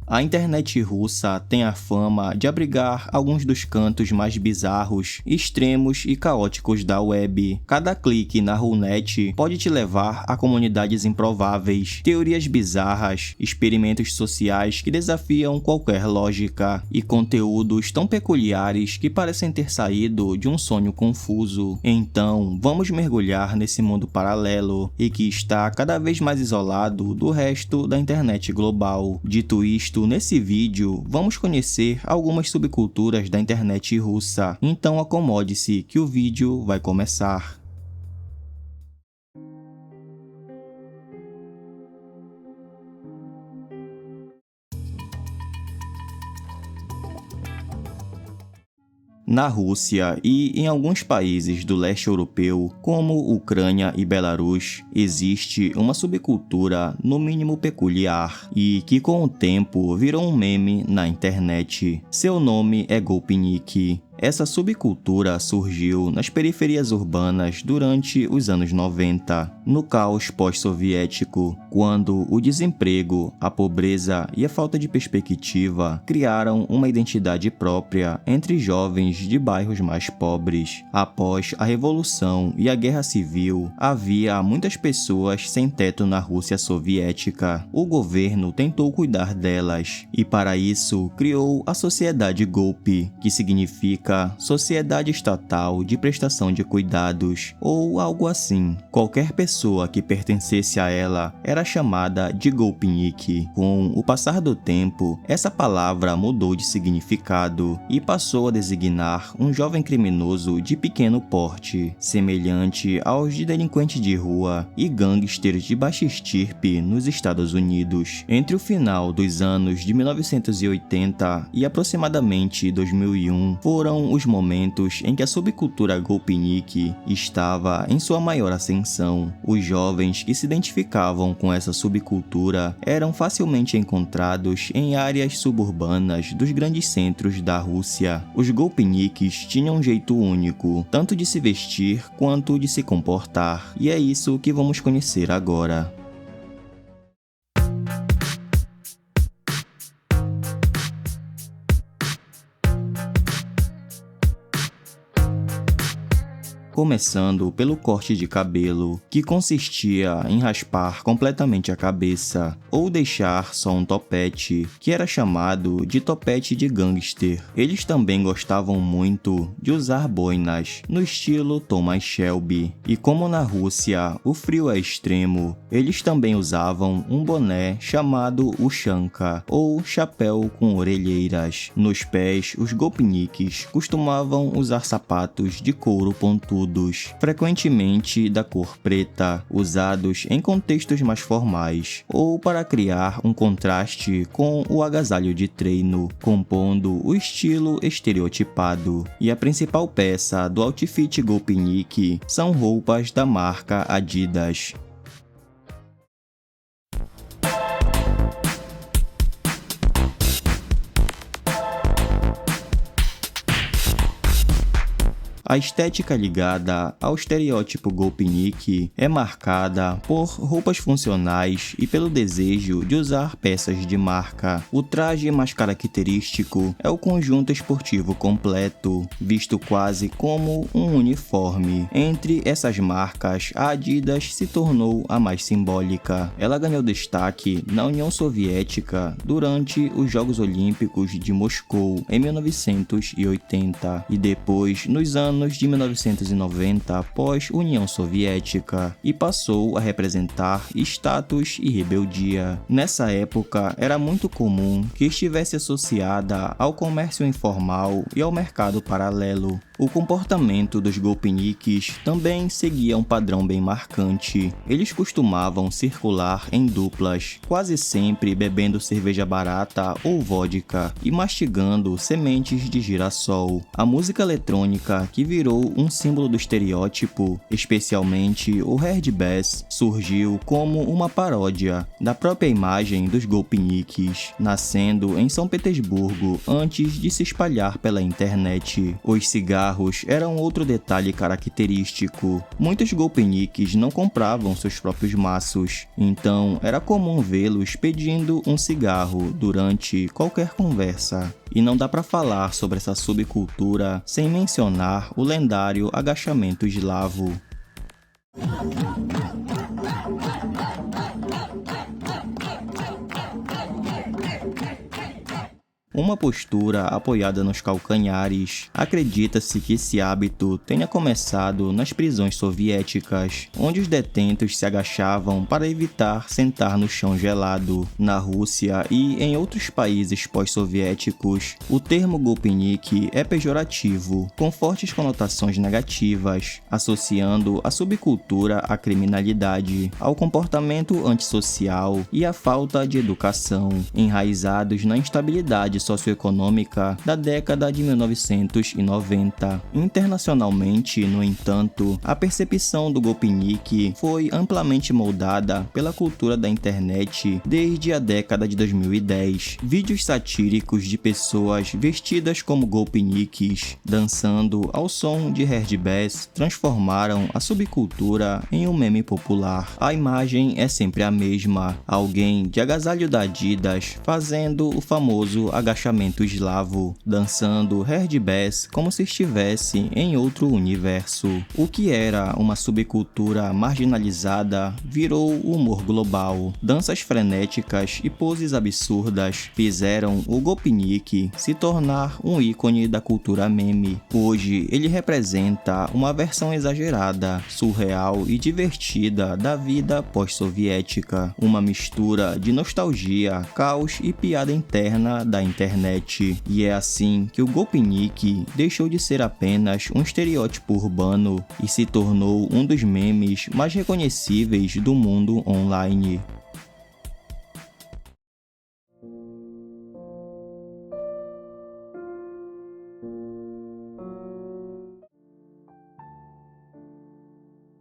A internet russa tem a fama de abrigar alguns dos cantos mais bizarros, extremos e caóticos da web. Cada clique na Runet pode te levar a comunidades improváveis, teorias bizarras, experimentos sociais que desafiam qualquer lógica e conteúdos tão peculiares que parecem ter saído de um sonho confuso. Então, vamos mergulhar nesse mundo paralelo e que está cada vez mais isolado do resto da internet global. Dito isto, nesse vídeo, vamos conhecer algumas subculturas da internet russa, então acomode-se que o vídeo vai começar. Na Rússia e em alguns países do leste europeu, como Ucrânia e Belarus, existe uma subcultura no mínimo peculiar e que com o tempo virou um meme na internet. Seu nome é Golpnik. Essa subcultura surgiu nas periferias urbanas durante os anos 90, no caos pós-soviético, quando o desemprego, a pobreza e a falta de perspectiva criaram uma identidade própria entre jovens de bairros mais pobres. Após a Revolução e a Guerra Civil, havia muitas pessoas sem teto na Rússia soviética. O governo tentou cuidar delas e, para isso, criou a Sociedade Golp, que significa Sociedade Estatal de Prestação de Cuidados, ou algo assim. Qualquer pessoa que pertencesse a ela era chamada de Golpnik. Com o passar do tempo, essa palavra mudou de significado e passou a designar um jovem criminoso de pequeno porte, semelhante aos de delinquentes de rua e gangsters de baixa estirpe nos Estados Unidos. Entre o final dos anos de 1980 e aproximadamente 2001, foram os momentos em que a subcultura Golpnik estava em sua maior ascensão. Os jovens que se identificavam com essa subcultura eram facilmente encontrados em áreas suburbanas dos grandes centros da Rússia. Os Golpniks tinham um jeito único, tanto de se vestir quanto de se comportar, e é isso que vamos conhecer agora. Começando pelo corte de cabelo, que consistia em raspar completamente a cabeça, ou deixar só um topete, que era chamado de topete de gangster. Eles também gostavam muito de usar boinas, no estilo Thomas Shelby. E como na Rússia o frio é extremo, eles também usavam um boné chamado Ushanka, ou chapéu com orelheiras. Nos pés, os Golpniks costumavam usar sapatos de couro pontudo, frequentemente da cor preta, usados em contextos mais formais, ou para criar um contraste com o agasalho de treino, compondo o estilo estereotipado. E a principal peça do outfit Golpnik são roupas da marca Adidas. A estética ligada ao estereótipo Golpnik é marcada por roupas funcionais e pelo desejo de usar peças de marca. O traje mais característico é o conjunto esportivo completo, visto quase como um uniforme. Entre essas marcas, a Adidas se tornou a mais simbólica. Ela ganhou destaque na União Soviética durante os Jogos Olímpicos de Moscou em 1980 e depois nos anos de 1990 após União Soviética e passou a representar status e rebeldia. Nessa época, era muito comum que estivesse associada ao comércio informal e ao mercado paralelo. O comportamento dos Golpniks também seguia um padrão bem marcante. Eles costumavam circular em duplas, quase sempre bebendo cerveja barata ou vodka e mastigando sementes de girassol. A música eletrônica que virou um símbolo do estereótipo, especialmente o Herdbaz surgiu como uma paródia da própria imagem dos golpiniks, nascendo em São Petersburgo antes de se espalhar pela internet. Os cigarros eram outro detalhe característico. Muitos golpiniks não compravam seus próprios maços, então era comum vê-los pedindo um cigarro durante qualquer conversa. E não dá para falar sobre essa subcultura sem mencionar o lendário agachamento eslavo. Uma postura apoiada nos calcanhares. Acredita-se que esse hábito tenha começado nas prisões soviéticas, onde os detentos se agachavam para evitar sentar no chão gelado. Na Rússia e em outros países pós-soviéticos, o termo golpinik é pejorativo, com fortes conotações negativas, associando a subcultura à criminalidade, ao comportamento antissocial e à falta de educação, enraizados na instabilidade socioeconômica da década de 1990. Internacionalmente, no entanto, a percepção do golpinik foi amplamente moldada pela cultura da internet desde a década de 2010. Vídeos satíricos de pessoas vestidas como golpiniks, dançando ao som de Herdbaz, transformaram a subcultura em um meme popular. A imagem é sempre a mesma, alguém de agasalho da Adidas fazendo o famoso agachamento eslavo, dançando Herdbaz como se estivesse em outro universo. O que era uma subcultura marginalizada virou humor global. Danças frenéticas e poses absurdas fizeram o golpinik se tornar um ícone da cultura meme. Hoje, ele representa uma versão exagerada, surreal e divertida da vida pós-soviética, uma mistura de nostalgia, caos e piada interna da internet. E é assim que o golpinik deixou de ser apenas um estereótipo urbano e se tornou um dos memes mais reconhecíveis do mundo online.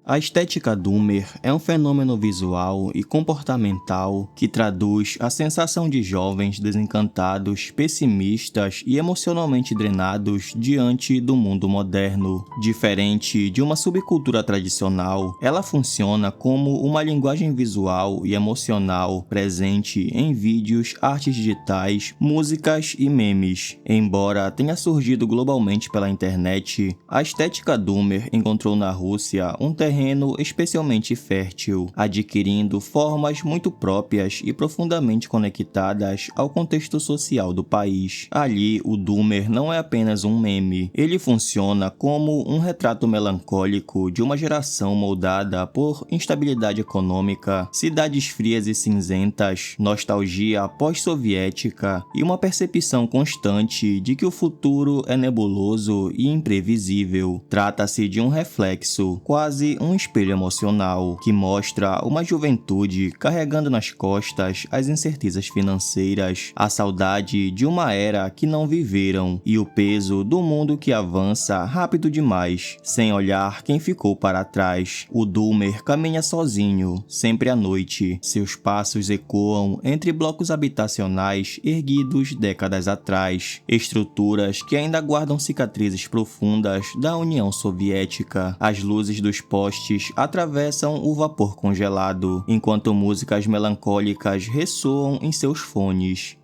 A estética Doomer é um fenômeno visual e comportamental que traduz a sensação de jovens desencantados, pessimistas e emocionalmente drenados diante do mundo moderno. Diferente de uma subcultura tradicional, ela funciona como uma linguagem visual e emocional presente em vídeos, artes digitais, músicas e memes. Embora tenha surgido globalmente pela internet, a estética Doomer encontrou na Rússia um terreno especialmente fértil, adquirindo formas muito próprias e profundamente conectadas ao contexto social do país. Ali, o Doomer não é apenas um meme, ele funciona como um retrato melancólico de uma geração moldada por instabilidade econômica, cidades frias e cinzentas, nostalgia pós-soviética e uma percepção constante de que o futuro é nebuloso e imprevisível. Trata-se de um reflexo, quase um espelho emocional, que mostra uma juventude carregando nas costas as incertezas financeiras, a saudade de uma era que não viveram e o peso do mundo que avança rápido demais, sem olhar quem ficou para trás. O Doomer caminha sozinho, sempre à noite. Seus passos ecoam entre blocos habitacionais erguidos décadas atrás, estruturas que ainda guardam cicatrizes profundas da União Soviética. As luzes dos postes atravessam o vapor congelado, enquanto músicas melancólicas ressoam em seus fones.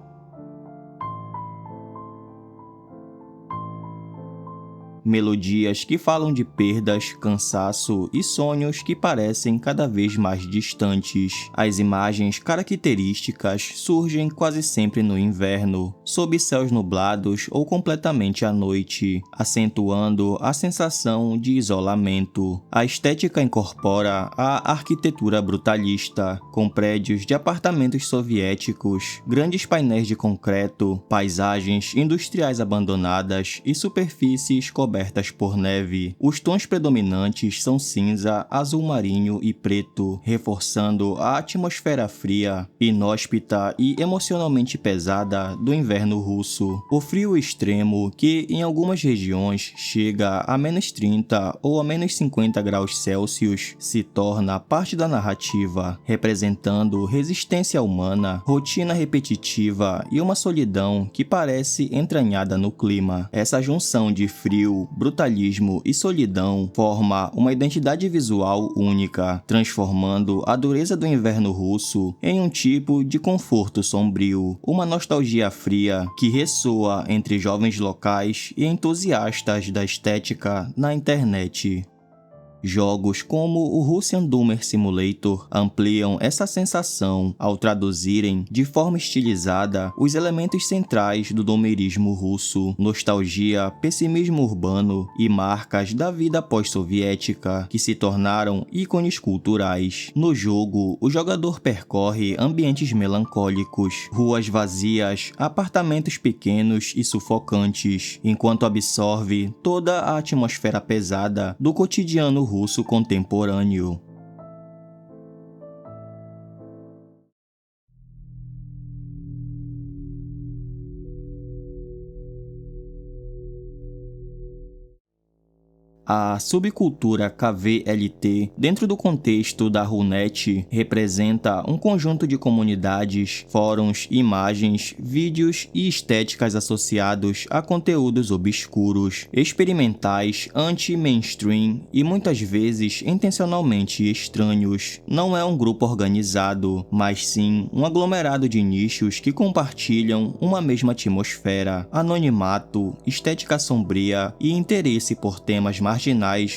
Melodias que falam de perdas, cansaço e sonhos que parecem cada vez mais distantes. As imagens características surgem quase sempre no inverno, sob céus nublados ou completamente à noite, acentuando a sensação de isolamento. A estética incorpora a arquitetura brutalista, com prédios de apartamentos soviéticos, grandes painéis de concreto, paisagens industriais abandonadas e superfícies cobertas cobertas por neve. Os tons predominantes são cinza, azul marinho e preto, reforçando a atmosfera fria, inóspita e emocionalmente pesada do inverno russo. O frio extremo, que em algumas regiões chega a -30 ou a -50 graus Celsius, se torna parte da narrativa, representando resistência humana, rotina repetitiva e uma solidão que parece entranhada no clima. Essa junção de frio, brutalismo e solidão forma uma identidade visual única, transformando a dureza do inverno russo em um tipo de conforto sombrio, uma nostalgia fria que ressoa entre jovens locais e entusiastas da estética na internet. Jogos como o Russian Doomer Simulator ampliam essa sensação ao traduzirem de forma estilizada os elementos centrais do doomerismo russo, nostalgia, pessimismo urbano e marcas da vida pós-soviética que se tornaram ícones culturais. No jogo, o jogador percorre ambientes melancólicos, ruas vazias, apartamentos pequenos e sufocantes, enquanto absorve toda a atmosfera pesada do cotidiano russo contemporâneo. A subcultura KVLT, dentro do contexto da Runet, representa um conjunto de comunidades, fóruns, imagens, vídeos e estéticas associados a conteúdos obscuros, experimentais, anti-mainstream e muitas vezes intencionalmente estranhos. Não é um grupo organizado, mas sim um aglomerado de nichos que compartilham uma mesma atmosfera, anonimato, estética sombria e interesse por temas marginais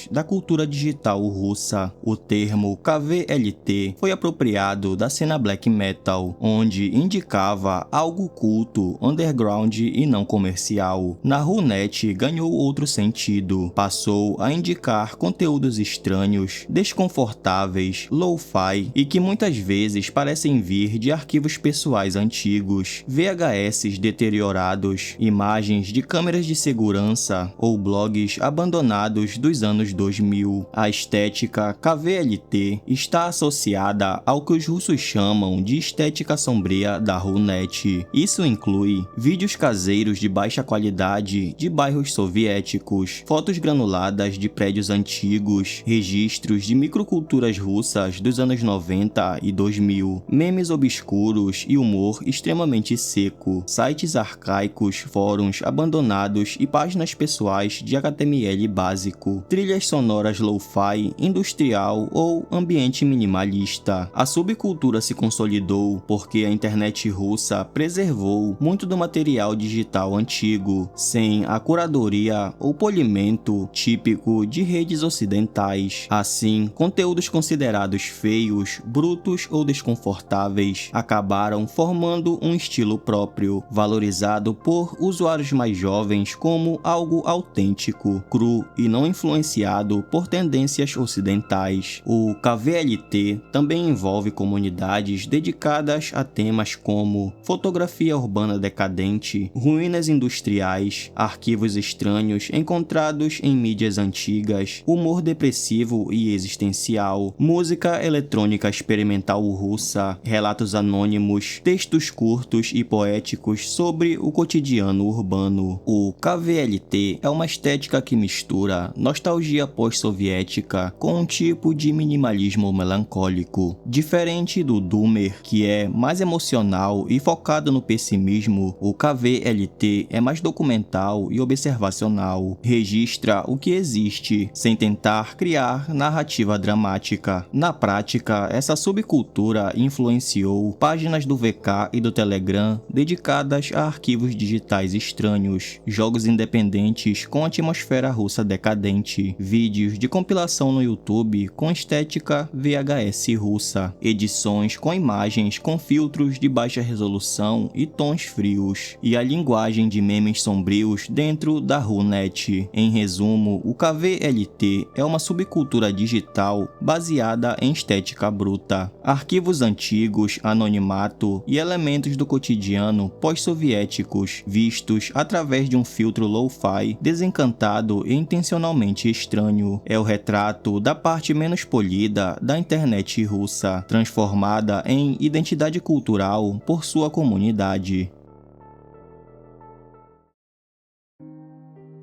da cultura digital russa. O termo KVLT foi apropriado da cena black metal, onde indicava algo culto, underground e não comercial. Na Runet ganhou outro sentido, passou a indicar conteúdos estranhos, desconfortáveis, lo-fi e que muitas vezes parecem vir de arquivos pessoais antigos, VHS deteriorados, imagens de câmeras de segurança ou blogs abandonados dos anos 2000. A estética KVLT está associada ao que os russos chamam de estética sombria da Runet. Isso inclui vídeos caseiros de baixa qualidade de bairros soviéticos, fotos granuladas de prédios antigos, registros de microculturas russas dos anos 90 e 2000, memes obscuros e humor extremamente seco, sites arcaicos, fóruns abandonados e páginas pessoais de HTML básico, trilhas sonoras lo-fi, industrial ou ambiente minimalista. A subcultura se consolidou porque a internet russa preservou muito do material digital antigo, sem a curadoria ou polimento típico de redes ocidentais. Assim, conteúdos considerados feios, brutos ou desconfortáveis acabaram formando um estilo próprio, valorizado por usuários mais jovens como algo autêntico, cru e não influenciado por tendências ocidentais. O KVLT também envolve comunidades dedicadas a temas como fotografia urbana decadente, ruínas industriais, arquivos estranhos encontrados em mídias antigas, humor depressivo e existencial, música eletrônica experimental russa, relatos anônimos, textos curtos e poéticos sobre o cotidiano urbano. O KVLT é uma estética que mistura nostalgia pós-soviética com um tipo de minimalismo melancólico. Diferente do Doomer, que é mais emocional e focado no pessimismo, o KVLT é mais documental e observacional. Registra o que existe, sem tentar criar narrativa dramática. Na prática, essa subcultura influenciou páginas do VK e do Telegram dedicadas a arquivos digitais estranhos, jogos independentes com atmosfera russa decadente decadente, vídeos de compilação no YouTube com estética VHS russa, edições com imagens com filtros de baixa resolução e tons frios, e a linguagem de memes sombrios dentro da Runet. Em resumo, o KVLT é uma subcultura digital baseada em estética bruta, arquivos antigos, anonimato e elementos do cotidiano pós-soviéticos vistos através de um filtro lo-fi desencantado e intencionalmente estranho. É o retrato da parte menos polida da internet russa, transformada em identidade cultural por sua comunidade.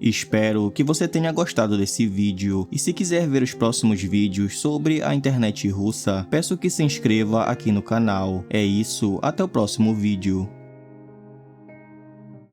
Espero que você tenha gostado desse vídeo, e se quiser ver os próximos vídeos sobre a internet russa, peço que se inscreva aqui no canal. É isso, até o próximo vídeo.